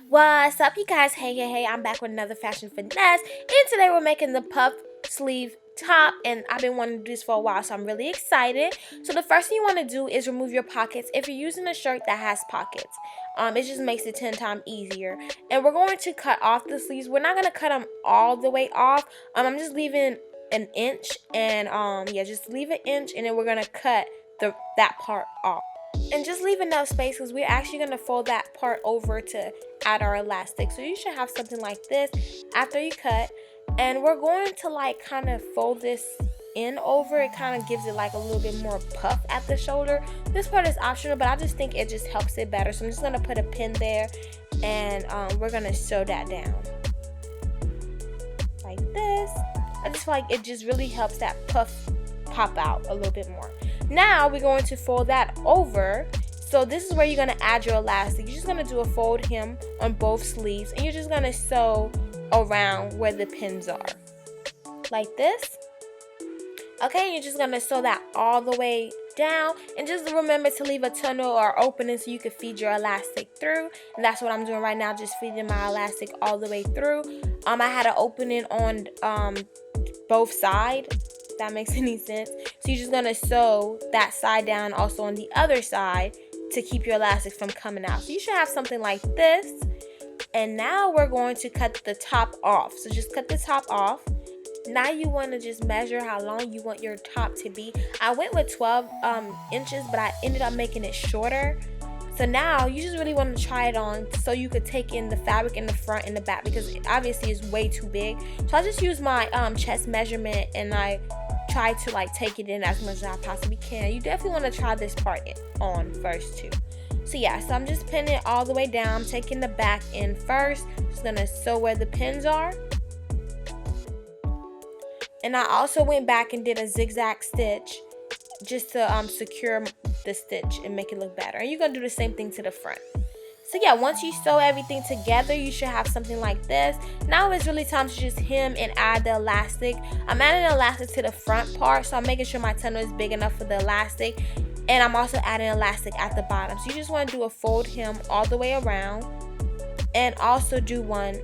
What's up, you guys? Hey, I'm back with another fashion finesse, and today we're making the puff sleeve top, and I've been wanting to do this for a while, so I'm really excited. So the first thing you want to do is remove your pockets if you're using a shirt that has pockets. It just makes it 10 times easier. And we're going to cut off the sleeves. We're not going to cut them all the way off. I'm just leaving an inch, and just leave an inch, and then we're going to cut that part off. And just leave enough space because we're actually going to fold that part over to add our elastic. So you should have something like this after you cut. And we're going to kind of fold this in over. It kind of gives it like a little bit more puff at the shoulder. This part is optional, but I just think it just helps it better. So I'm just going to put a pin there, and we're going to sew that down like this. I just feel like it just really helps that puff pop out a little bit more. Now we're going to fold that over. So this is where you're going to add your elastic. You're just going to do a fold hem on both sleeves, and you're just going to sew around where the pins are like this. Okay, you're just going to sew that all the way down, and just remember to leave a tunnel or opening so you can feed your elastic through. And that's what I'm doing right now, just feeding my elastic all the way through. I had an opening on both sides, if that makes any sense. So you're just going to sew that side down also on the other side to keep your elastic from coming out. So you should have something like this. And now we're going to cut the top off. So just cut the top off. Now you want to just measure how long you want your top to be. I went with 12 inches, but I ended up making it shorter. So now you just really want to try it on so you could take in the fabric in the front and the back, because it obviously is way too big. So I just use my chest measurement, and I try to take it in as much as I possibly can. You definitely want to try this part on first too. So yeah, so I'm just pinning it all the way down. I'm taking the back in first. Just gonna sew where the pins are. And I also went back and did a zigzag stitch just to secure the stitch and make it look better. And you're gonna do the same thing to the front. So yeah, once you sew everything together, you should have something like this. Now it's really time to just hem and add the elastic. I'm adding elastic to the front part, so I'm making sure my tunnel is big enough for the elastic. And I'm also adding elastic at the bottom. So you just want to do a fold hem all the way around, and also do one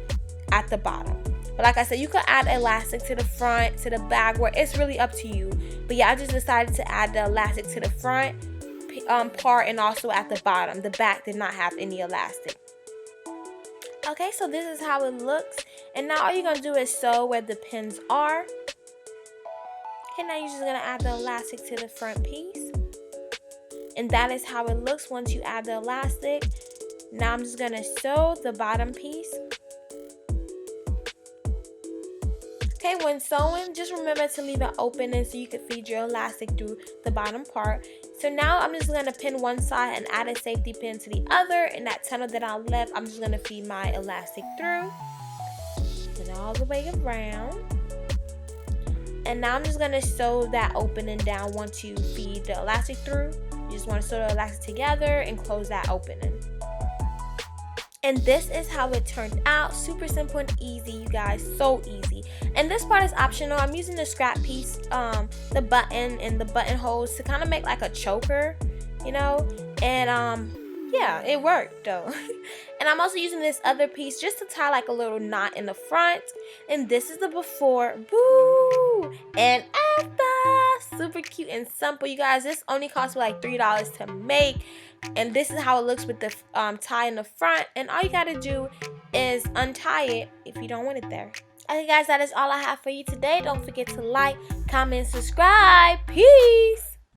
at the bottom. But like I said, you could add elastic to the front, to the back, where it's really up to you. But yeah, I just decided to add the elastic to the front part and also at the bottom. The back did not have any elastic. Okay, so this is how it looks. And now all you're going to do is sew where the pins are. Okay, now you're just going to add the elastic to the front piece. And that is how it looks once you add the elastic. Now I'm just going to sew the bottom piece. Okay, when sewing, just remember to leave an opening so you can feed your elastic through the bottom part. So now I'm just going to pin one side and add a safety pin to the other. And that tunnel that I left, I'm just going to feed my elastic through. And all the way around. And now I'm just going to sew that opening down once you feed the elastic through. You just want to sew the elastic together and close that opening. And this is how it turned out. Super simple and easy, you guys. So easy. And this part is optional. I'm using the scrap piece, the button and the buttonholes to kind of make like a choker, you know. And yeah, it worked though. And I'm also using this other piece just to tie like a little knot in the front. And this is the before, boo, and after. Super cute and simple, you guys. This only cost me like $3 to make. And this is how it looks with the tie in the front. And all you gotta do is untie it if you don't want it there. Okay guys, that is all I have for you today. Don't forget to like, comment, subscribe. Peace.